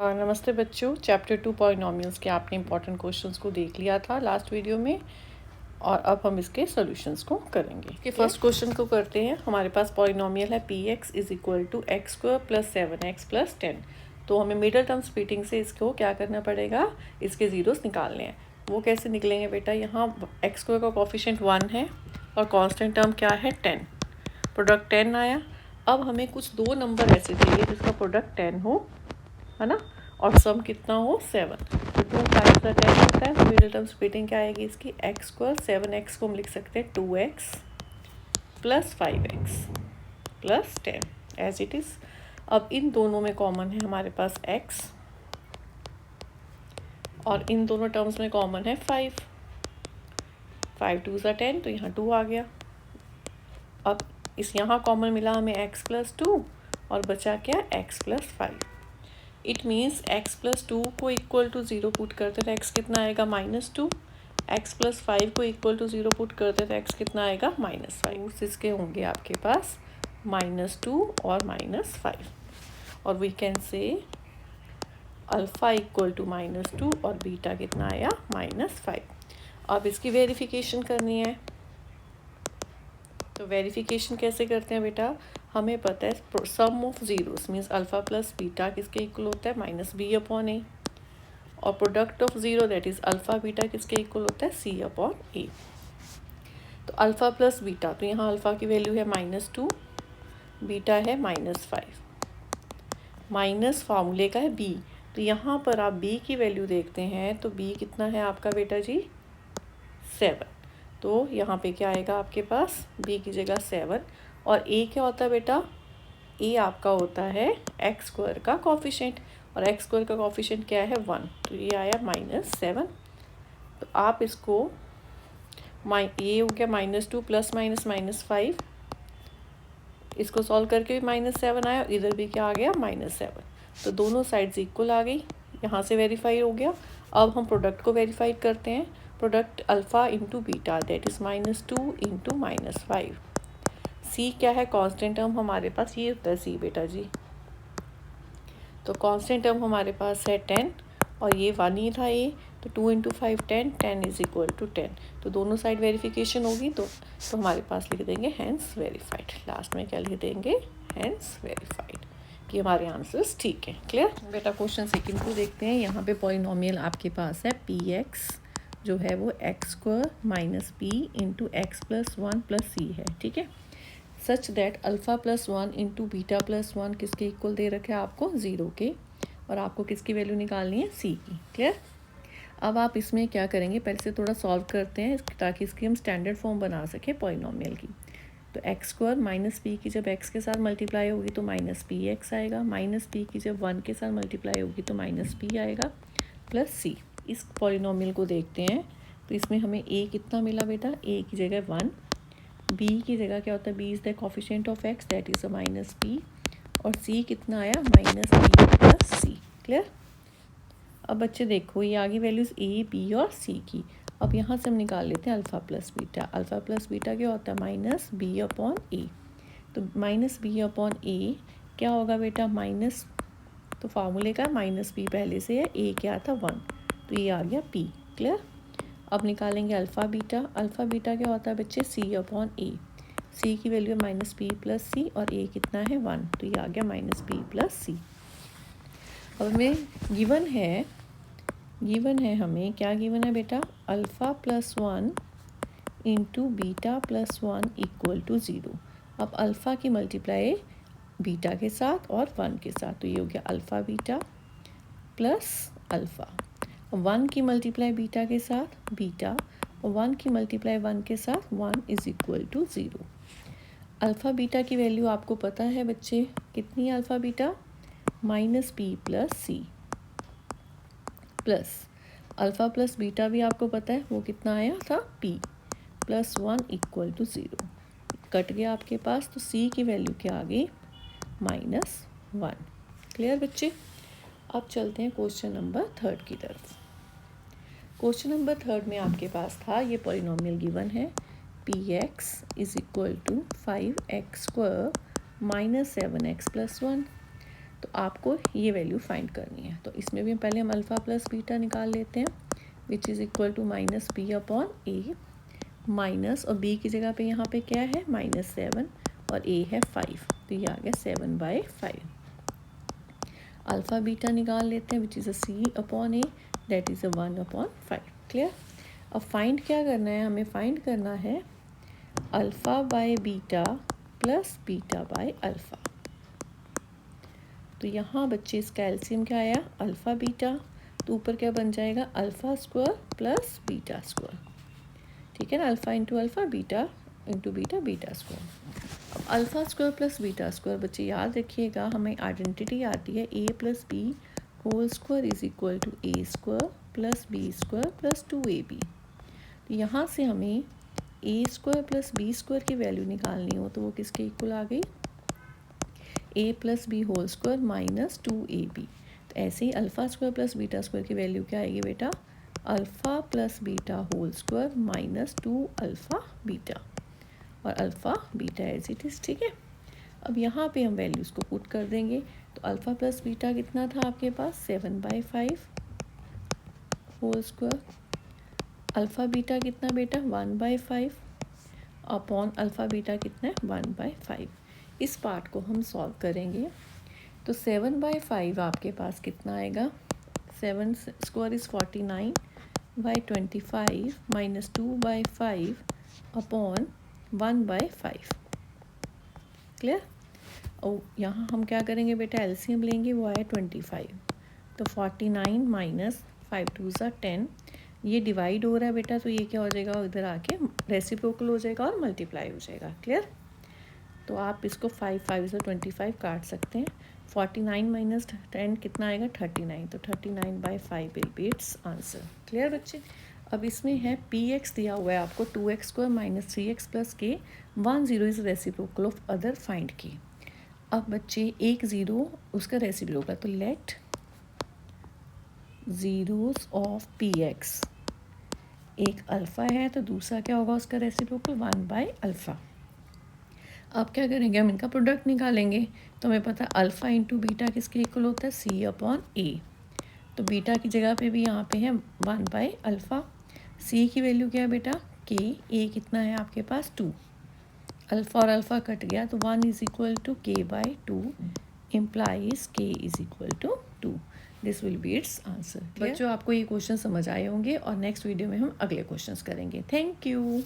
नमस्ते बच्चों, chapter 2 polynomials के आपने इंपॉर्टेंट क्वेश्चंस को देख लिया था लास्ट वीडियो में और अब हम इसके सॉल्यूशंस को करेंगे। कि फर्स्ट क्वेश्चन को करते हैं। हमारे पास पॉलिनोमियल है px is equal to x square plus 7x plus 10। तो हमें मिडल टर्म स्प्लिटिंग से इसको क्या करना पड़ेगा, इसके ज़ीरोस निकालने हैं। वो कैसे निकलेंगे बेटा, यहाँ एक्स स्क्वायर का कोफिशिएंट 1 है और कॉन्स्टेंट टर्म क्या है 10। प्रोडक्ट 10 आया। अब हमें कुछ दो नंबर ऐसे चाहिए जिसका प्रोडक्ट 10 हो, है ना, और सम कितना हो 7। तो 2 5 का 10 होता है। तो मिडिल टर्म स्प्लिटिंग क्या आएगी इसकी, एक्स स्क्वायर 7x को हम लिख सकते हैं 2x plus 5x plus 10 as it is. अब इन दोनों में कॉमन है हमारे पास x और इन दोनों टर्म्स में कॉमन है 5। 5 2 ज़ा 10, तो यहाँ 2 आ गया। अब इस यहाँ कॉमन मिला हमें x प्लस 2 और बचा क्या, x plus 5। It means x plus 2 को इक्वल टू 0 पुट करते तो x कितना आएगा -2। x प्लस 5 को इक्वल टू 0 पुट करते तो x कितना आएगा -5। इसके होंगे आपके पास -2 और -5 और we can say alpha equal to -2 और बीटा कितना आया -5। अब इसकी वेरिफिकेशन करनी है। तो वेरिफिकेशन कैसे करते हैं बेटा, हमें पता है sum of zeros means alpha plus beta किसके इक्वल होता है -b/a और product of zero that is alpha beta किसके इक्वल होता है c/a। तो अल्फ़ा प्लस बीटा, तो यहाँ अल्फ़ा की वैल्यू है -2, बीटा है -5, माइनस फार्मूले का है b। तो यहाँ पर आप b की वैल्यू देखते हैं तो b कितना है आपका बेटा जी 7। तो यहाँ पे क्या आएगा आपके पास, b की जगह 7 और a क्या होता है बेटा, a आपका होता है एक्स स्क्वायर का कोफिशिएंट और एक्स स्क्वायर का कोफिशिएंट क्या है 1। तो ये आया -7। तो आप इसको ये हो गया -2 प्लस -5, इसको सॉल्व करके भी -7 आया, इधर भी क्या आ गया -7। तो दोनों साइड्स इक्वल आ गई, यहाँ से वेरीफाई हो गया। अब हम प्रोडक्ट को वेरीफाई करते हैं। Product alpha into beta that is -2 into -5। सी क्या है, कांस्टेंट टर्म हमारे पास ये होता है सी बेटा जी। तो कांस्टेंट टर्म हमारे पास है 10 और ये 1 ही था ये, तो 2 इंटू 5 10, 10 इज इक्वल टू 10। तो दोनों साइड वेरिफिकेशन होगी तो हमारे पास लिख देंगे हैंस वेरीफाइड। लास्ट में क्या लिख देंगे, हैंस वेरीफाइड, कि हमारे आंसर्स ठीक है। क्लियर बेटा। क्वेश्चन सेकंड को देखते हैं। यहाँ पे पॉलिनोमियल आपके पास है px जो है वो x square minus p into x plus 1 plus c है, ठीक है। Such that alpha plus 1 into beta plus 1 किसके इक्वल दे रखे हैं आपको 0 के, और आपको किसकी वैल्यू निकालनी है सी की। क्लियर। अब आप इसमें क्या करेंगे, पहले से थोड़ा सॉल्व करते हैं ताकि इसकी हम स्टैंडर्ड फॉर्म बना सकें पॉलिनोमियल की। तो एक्स स्क्वायर माइनस पी की जब एक्स के साथ मल्टीप्लाई होगी तो माइनस पी एक्स आएगा, माइनस पी की जब 1 के साथ मल्टीप्लाई होगी तो माइनस पी आएगा प्लस सी। इस पॉलिनोमियल को देखते हैं तो इसमें हमें ए कितना मिला बेटा, ए की जगह 1, बी की जगह क्या होता है, b is the coefficient of x that is a minus p, और सी कितना आया minus p plus c. Clear. अब बच्चे देखो ये आगे वैल्यूज़ ए बी और सी की। अब यहाँ से हम निकाल लेते हैं alpha plus beta. Alpha plus beta क्या होता है माइनस बी अपॉन ए। तो माइनस बी अपॉन ए क्या होगा बेटा, माइनस, तो फार्मूले का माइनस बी पहले से है, ए क्या था 1, तो ये आ गया पी। क्लियर। अब निकालेंगे अल्फ़ा बीटा। अल्फ़ा बीटा क्या होता है बच्चे सी अपॉन ए। सी की वैल्यू है माइनस पी प्लस सी और ए कितना है 1, तो ये आ गया माइनस पी प्लस सी। अब हमें गिवन है हमें क्या गिवन है बेटा, alpha plus 1 into beta plus 1 equal to 0। अब अल्फ़ा की मल्टीप्लाई बीटा के साथ और 1 के साथ, तो ये हो गया अल्फ़ा बीटा प्लस अल्फ़ा। 1 की मल्टीप्लाई बीटा के साथ बीटा और 1 की मल्टीप्लाई 1 के साथ 1 is equal to 0। Alpha beta की वैल्यू आपको पता है बच्चे कितनी है, alpha beta minus p plus c plus alpha plus beta भी आपको पता है वो कितना आया था p plus 1 equal to 0। Cut गया आपके पास, तो सी की वैल्यू क्या आ गई -1। क्लियर बच्चे। अब चलते हैं क्वेश्चन नंबर 3 की तरफ। क्वेश्चन नंबर 3 में आपके पास था ये पॉलिनोमियल गिवन है px is equal to 5x square minus 7x plus 1। तो आपको ये वैल्यू फाइंड करनी है। तो इसमें भी पहले हम अल्फ़ा प्लस बीटा निकाल लेते हैं, which is equal to minus b upon a, minus और बी की जगह पे यहाँ पे क्या है -7 और ए है 5, तो ये आ गया 7/5। अल्फ़ा बीटा निकाल लेते हैं, which is a c upon a, that is a 1/5। Clear. अब फाइंड क्या करना है, हमें फाइंड करना है alpha by beta plus beta by alpha. तो यहाँ बच्चे इसका एलसीएम क्या आया, अल्फ़ा बीटा, तो ऊपर क्या बन जाएगा alpha square plus beta square. ठीक है ना, alpha into alpha, beta into beta, beta square. अब alpha square plus beta square बच्चे याद रखिएगा, हमें आइडेंटिटी आती है a plus b whole square is equal to a square plus b square plus 2ab। तो यहाँ से हमें a square plus b square की वैल्यू निकालनी हो तो वो किसके इक्वल आ गई, a plus b whole square minus 2ab। तो ऐसे ही alpha square plus beta square की वैल्यू क्या आएगी बेटा, alpha plus beta whole square minus 2 alpha beta, और alpha beta as it is. ठीक है, अब यहाँ पे हम वैल्यूज़ को पुट कर देंगे। तो अल्फ़ा प्लस बीटा कितना था आपके पास, 7/5 होल स्क्वायर, अल्फ़ा बीटा कितना बेटा 1/5 अपॉन अल्फ़ा बीटा कितना है 1/5। इस पार्ट को हम सॉल्व करेंगे तो 7/5 आपके पास कितना आएगा, 7 square is 49/25 minus 2/5 upon 1/5। Clear. और यहाँ हम क्या करेंगे बेटा, एलसीएम लेंगे, वो आया 25। तो 49 माइनस 5 2 ज़ा 10, ये डिवाइड हो रहा है बेटा, तो ये क्या हो जाएगा, इधर आके रेसिप्रोकल हो जाएगा और मल्टीप्लाई हो जाएगा। क्लियर। तो आप इसको 5 5 ज़ा 25 काट सकते हैं। 49 माइनस 10 कितना आएगा, 39, तो 39/5 will be its answer. Clear बच्चे। अब इसमें है px दिया हुआ है आपको 2x square minus 3x plus के, 1 0 is reciprocal of other find की। अब बच्चे 1 0 उसका रेसिप्रोकल, तो लेट ज़ीरोस ऑफ px, एक अल्फ़ा है तो दूसरा क्या होगा उसका रेसिप्रोकल 1/अल्फ़ा। अब क्या करेंगे, हम इनका प्रोडक्ट निकालेंगे। तो हमें पता है अल्फ़ा इंटू बीटा किसके इक्वल होता है, c अपॉन ए। तो बीटा की जगह पे भी यहाँ पे है 1/अल्फ़ा। c की वैल्यू क्या है बेटा k, a कितना है आपके पास 2, अल्फ़ा और अल्फ़ा कट गया तो 1 is equal to k/2 implies k is equal to 2। This will be its answer. बच्चों आपको ये क्वेश्चन समझ आए होंगे और नेक्स्ट वीडियो में हम अगले क्वेश्चंस करेंगे। Thank you.